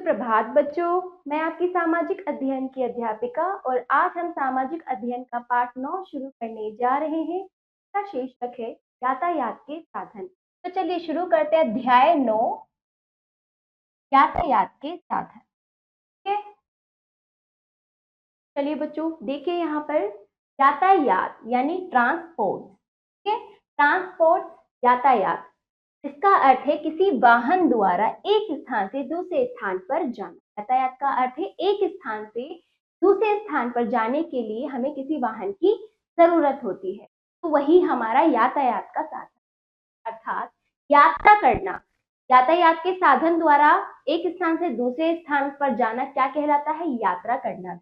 सुप्रभात बच्चों। मैं आपकी सामाजिक अध्ययन की अध्यापिका और आज हम सामाजिक अध्ययन का पाठ 9 शुरू करने जा रहे हैं। इसका शीर्षक है यातायात के साधन। तो चलिए शुरू करते हैं अध्याय 9 यातायात के साधन। ठीक है, चलिए बच्चों देखिए यहाँ पर यातायात यानी ट्रांसपोर्ट। ठीक है, ट्रांसपोर्ट यातायात, इसका अर्थ है किसी वाहन द्वारा एक स्थान से दूसरे स्थान पर जाना। यातायात का अर्थ है एक स्थान से दूसरे स्थान पर जाने के लिए हमें किसी वाहन की जरूरत होती है, तो वही हमारा यातायात का साधन अर्थात यात्रा करना। यातायात के साधन द्वारा एक स्थान से दूसरे स्थान पर जाना क्या कहलाता है? यात्रा करना।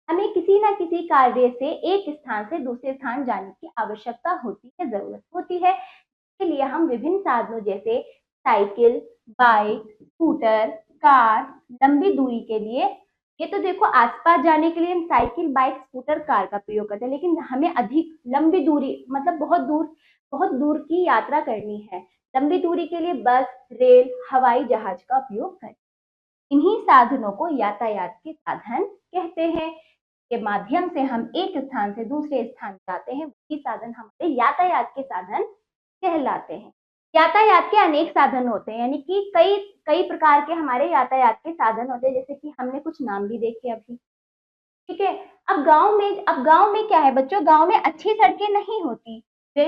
हमें किसी न किसी कार्य से एक स्थान से दूसरे स्थान जाने की आवश्यकता होती है, जरूरत होती है। के लिए हम विभिन्न साधनों जैसे साइकिल, बाइक, स्कूटर, कार, लंबी दूरी के लिए, ये तो देखो आसपास जाने के लिए हम साइकिल, बाइक, स्कूटर, कार का प्रयोग करते हैं, लेकिन हमें अधिक लंबी दूरी मतलब बहुत दूर की यात्रा करनी है, लंबी दूरी के लिए बस, रेल, हवाई जहाज का उपयोग करें। इन्हीं साधनों को यातायात के साधन कहते हैं। के माध्यम से हम एक स्थान से दूसरे स्थान जाते हैं, वही साधन हमारे यातायात के साधन कहलाते हैं। यातायात के अनेक साधन होते हैं, यानी कि कई कई प्रकार के हमारे यातायात के साधन होते हैं, जैसे कि हमने कुछ नाम भी देखे अभी। ठीक है, अब गांव में क्या है बच्चों? गांव में अच्छी सड़कें नहीं होती, वे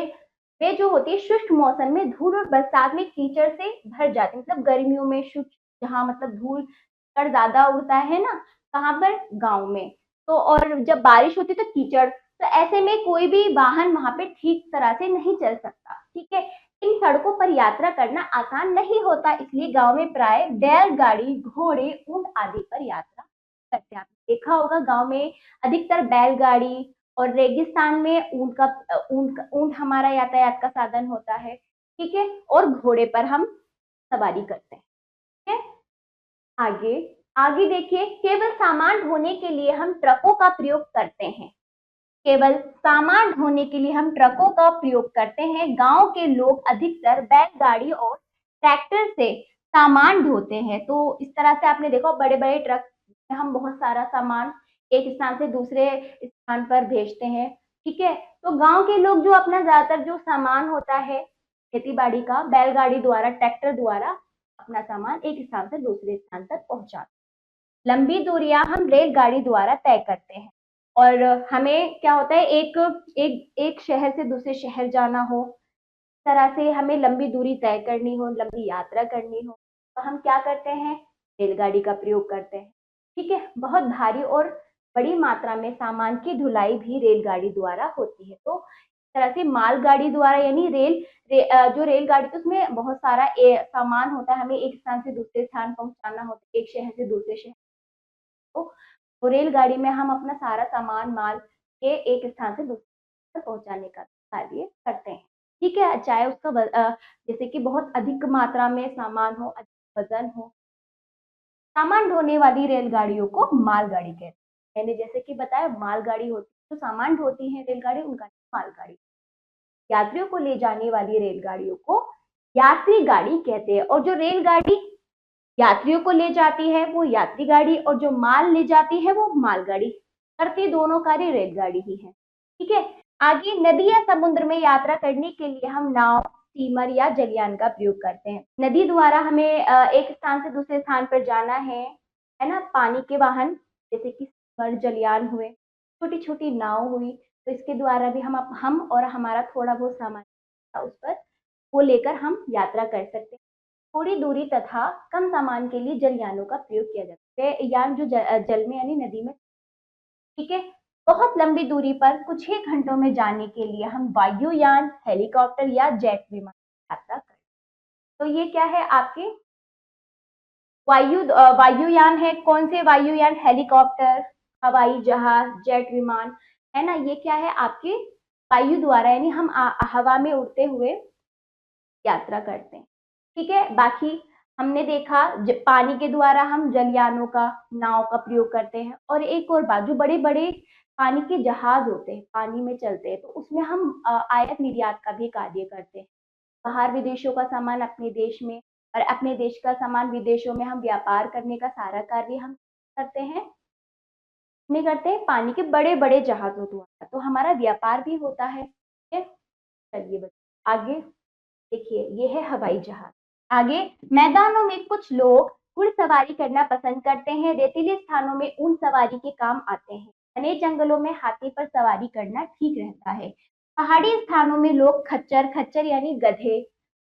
वे जो होती है शुष्क मौसम में धूल और बरसात में कीचड़ से भर जाती, मतलब गर्मियों में शुष्क, जहाँ मतलब धूल कण ज्यादा उड़ता है ना, कहाँ पर? गांव में। तो और जब बारिश होती तो कीचड़, तो ऐसे में कोई भी वाहन वहां पे ठीक तरह से नहीं चल सकता। ठीक है, इन सड़कों पर यात्रा करना आसान नहीं होता, इसलिए गांव में प्राय बैलगाड़ी, घोड़े, ऊंट आदि पर यात्रा करते हैं। आपने देखा होगा गांव में अधिकतर बैलगाड़ी, और रेगिस्तान में ऊंट हमारा यातायात का साधन होता है। ठीक है, और घोड़े पर हम सवारी करते हैं। ठीक है, आगे आगे देखिए, केवल सामान ढोने के लिए हम ट्रकों का प्रयोग करते हैं। केवल सामान ढोने के लिए हम ट्रकों का प्रयोग करते हैं। गांव के लोग अधिकतर बैलगाड़ी और ट्रैक्टर से सामान ढोते हैं। तो इस तरह से आपने देखा बड़े बड़े ट्रक में हम बहुत सारा सामान एक स्थान से दूसरे स्थान पर भेजते हैं। ठीक है, तो गांव के लोग जो अपना ज्यादातर जो सामान होता है खेती बाड़ी का, बैलगाड़ी द्वारा, ट्रैक्टर द्वारा अपना सामान एक स्थान से दूसरे स्थान तक पहुंचाते हैं। लंबी दूरियां हम रेलगाड़ी द्वारा तय करते हैं, और हमें क्या होता है, एक शहर से दूसरे शहर जाना हो, इस तरह से हमें लंबी दूरी तय करनी हो, लंबी यात्रा करनी हो, तो हम क्या करते हैं? रेलगाड़ी का प्रयोग करते हैं। ठीक है, बहुत भारी और बड़ी मात्रा में सामान की ढुलाई भी रेलगाड़ी द्वारा होती है। तो इस तरह से मालगाड़ी द्वारा, यानी जो रेलगाड़ी, तो उसमें बहुत सारा सामान होता है, हमें एक स्थान से दूसरे स्थान पहुंचाना होता है, एक शहर से दूसरे शहर। तो रेलगाड़ी में हम अपना सारा सामान माल के एक स्थान से दूसरे तक पहुंचाने का कार्य करते हैं। ठीक है, चाहे उसका जैसे कि बहुत अधिक मात्रा में सामान हो, अधिक वजन हो। सामान ढोने वाली रेलगाड़ियों को मालगाड़ी कहते हैं। मैंने जैसे कि बताया मालगाड़ी होती है, जो सामान ढोती है रेलगाड़ी, उनका नाम मालगाड़ी। यात्रियों को ले जाने वाली रेलगाड़ियों को यात्री गाड़ी कहते हैं, और जो रेलगाड़ी यात्रियों को ले जाती है वो यात्री गाड़ी, और जो माल ले जाती है वो मालगाड़ी। करती दोनों कार्य रेलगाड़ी ही है। ठीक है, आगे नदी या समुद्र में यात्रा करने के लिए हम नाव, स्टीमर या जलयान का प्रयोग करते हैं। नदी द्वारा हमें एक स्थान से दूसरे स्थान पर जाना है ना। पानी के वाहन जैसे कि स्टीमर, जलयान हुए, छोटी छोटी नाव हुई, तो इसके द्वारा भी हम और हमारा थोड़ा बहुत सामान उस पर वो लेकर हम यात्रा कर सकते हैं। थोड़ी दूरी तथा कम सामान के लिए जलयानों का प्रयोग किया जाता है। यान जो जल में यानी नदी में। ठीक है, बहुत लंबी दूरी पर कुछ ही घंटों में जाने के लिए हम वायुयान, हेलीकॉप्टर या जेट विमान यात्रा करते हैं। तो ये क्या है आपके वायुयान है। कौन से वायुयान? हेलीकॉप्टर, हवाई जहाज, जेट विमान, है ना। ये क्या है आपके वायु द्वारा, यानी हम हवा में उड़ते हुए यात्रा करते हैं। ठीक है, बाकी हमने देखा पानी के द्वारा हम जलयानों का, नाव का प्रयोग करते हैं। और एक और बात, जो बड़े बड़े पानी के जहाज होते हैं, पानी में चलते हैं, तो उसमें हम आयात निर्यात का भी कार्य करते हैं। बाहर विदेशों का सामान अपने देश में और अपने देश का सामान विदेशों में हम व्यापार करने का सारा कार्य हम करते हैं, नहीं करते हैं पानी के बड़े बड़े जहाजों द्वारा, तो हमारा व्यापार भी होता है। ठीक है, चलिए बच्चों आगे देखिए, ये है हवाई जहाज। आगे, मैदानों में कुछ लोग घुड़सवारी करना पसंद करते हैं, रेतीले स्थानों में ऊंट सवारी के काम आते हैं, घने जंगलों में हाथी पर सवारी करना ठीक रहता है। पहाड़ी स्थानों में लोग खच्चर, खच्चर यानी गधे,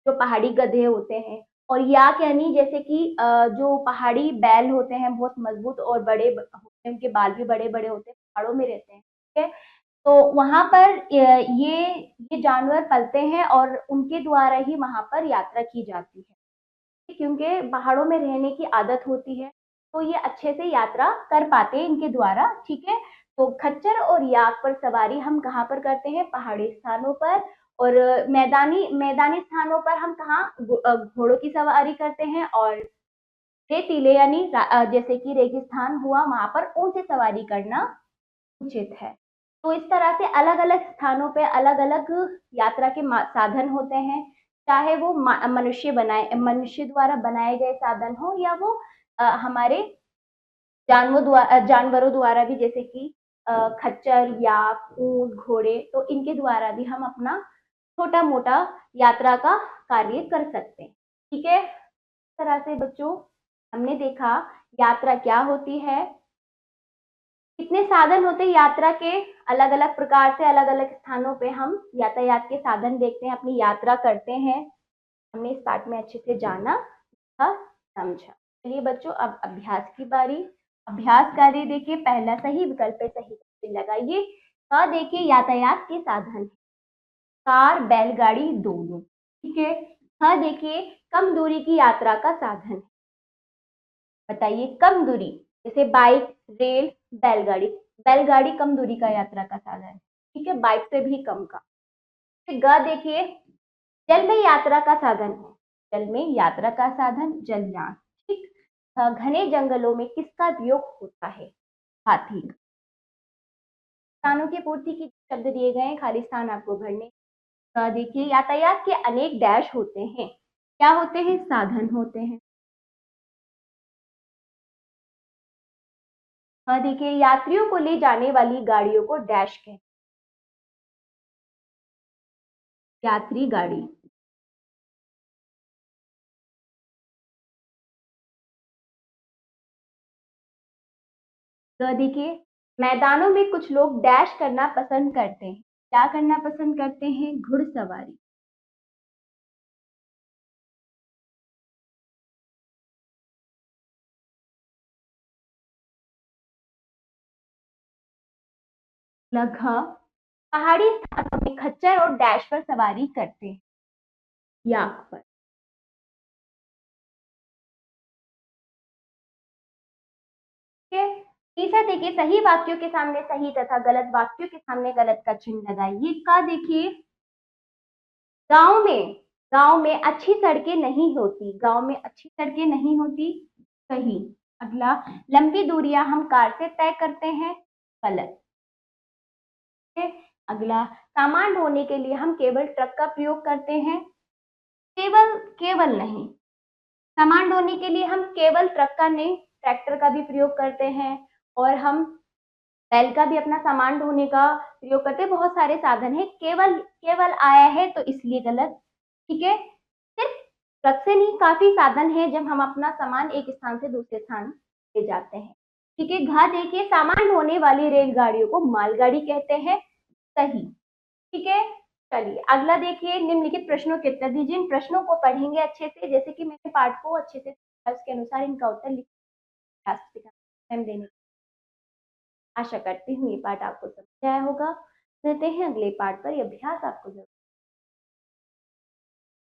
जो पहाड़ी गधे होते हैं, और याक यानी जैसे कि जो पहाड़ी बैल होते हैं, बहुत मजबूत और बड़े होते हैं, उनके बाल भी बड़े बड़े होते हैं, पहाड़ों में रहते हैं। ठीक है, तो वहां पर ये जानवर पलते हैं और उनके द्वारा ही वहां पर यात्रा की जाती है, क्योंकि पहाड़ों में रहने की आदत होती है, तो ये अच्छे से यात्रा कर पाते हैं इनके द्वारा। ठीक है, तो खच्चर और याक पर सवारी हम कहाँ पर करते हैं? पहाड़ी स्थानों पर। और मैदानी मैदानी स्थानों पर हम कहाँ घोड़ों की सवारी करते हैं, और रेतीले यानी जैसे कि रेगिस्तान हुआ, वहां पर ऊंट से सवारी करना उचित है। तो इस तरह से अलग अलग स्थानों पे अलग अलग यात्रा के साधन होते हैं, चाहे वो मनुष्य द्वारा बनाए गए साधन हो, या वो हमारे जानवरों द्वारा भी, जैसे कि खच्चर या ऊंट घोड़े, तो इनके द्वारा भी हम अपना छोटा मोटा यात्रा का कार्य कर सकते हैं। ठीक है, इस तरह से बच्चों हमने देखा यात्रा क्या होती है, कितने साधन होते हैं यात्रा के, अलग अलग प्रकार से अलग अलग स्थानों पे हम यातायात के साधन देखते हैं, अपनी यात्रा करते हैं। हमने इस पाठ में अच्छे से जाना था, समझा। चलिए बच्चों, अब अभ्यास की बारी। अभ्यास कार्य देखिए, पहला सही विकल्प पे सही लगाइए। क देखिए, यातायात के साधन, कार बैलगाड़ी दोनों। ठीक है, ख देखिए, कम दूरी की यात्रा का साधन, बताइए कम दूरी, जैसे बाइक, रेल, बैलगाड़ी। बैलगाड़ी कम दूरी का यात्रा का साधन है, ठीक है, बाइक से भी कम का। ग देखिए, जल में यात्रा का साधन है, जल में यात्रा का साधन जलयान। ठीक, घने जंगलों में किसका उपयोग होता है? हाथी। स्थानों की पूर्ति की शब्द दिए गए हैं, खाली स्थान आपको भरने। देखिए, यातायात के अनेक डैश होते हैं, क्या होते हैं? साधन होते हैं। देखिए, यात्रियों को ले जाने वाली गाड़ियों को डैश कहते हैं, यात्री गाड़ी। तो देखिए, मैदानों में कुछ लोग डैश करना पसंद करते हैं, क्या करना पसंद करते हैं? घुड़सवारी। लगभग पहाड़ी स्थानों में खच्चर और डैश पर सवारी करते हैं, याक पर। ठीक है, तीसरा देखिए, सही वाक्यों के सामने सही तथा गलत वाक्यों के सामने गलत का चिन्ह लगाइए। का देखिए, गांव में गांव में अच्छी सड़कें नहीं होती, गांव में अच्छी सड़कें नहीं होती, सही। अगला, लंबी दूरियां हम कार से तय करते हैं, गलत। अगला, सामान ढोने के लिए हम केवल ट्रक का प्रयोग करते हैं, केवल केवल नहीं, सामान ढोने के लिए हम केवल ट्रक का नहीं, ट्रैक्टर का भी प्रयोग करते हैं, और हम बैल का भी अपना सामान ढोने का प्रयोग करते हैं। बहुत सारे साधन है, केवल केवल आया है तो इसलिए गलत। ठीक है, सिर्फ ट्रक से नहीं, काफी साधन है जब हम अपना सामान एक स्थान से दूसरे स्थान ले जाते हैं। ठीक है, घ देखिए, सामान ढोने वाली रेलगाड़ियों को मालगाड़ी कहते हैं, सही। ठीक है, चलिए अगला देखिए, निम्नलिखित प्रश्नों के उत्तर दीजिए। इन प्रश्नों को पढ़ेंगे अच्छे से, जैसे कि मैंने पाठ को अच्छे से उसके अनुसार इनका उत्तर लिख देने। आशा करती हूँ ये पाठ आपको समझ आया होगा। मिलते हैं अगले पाठ पर, ये अभ्यास आपको जरूर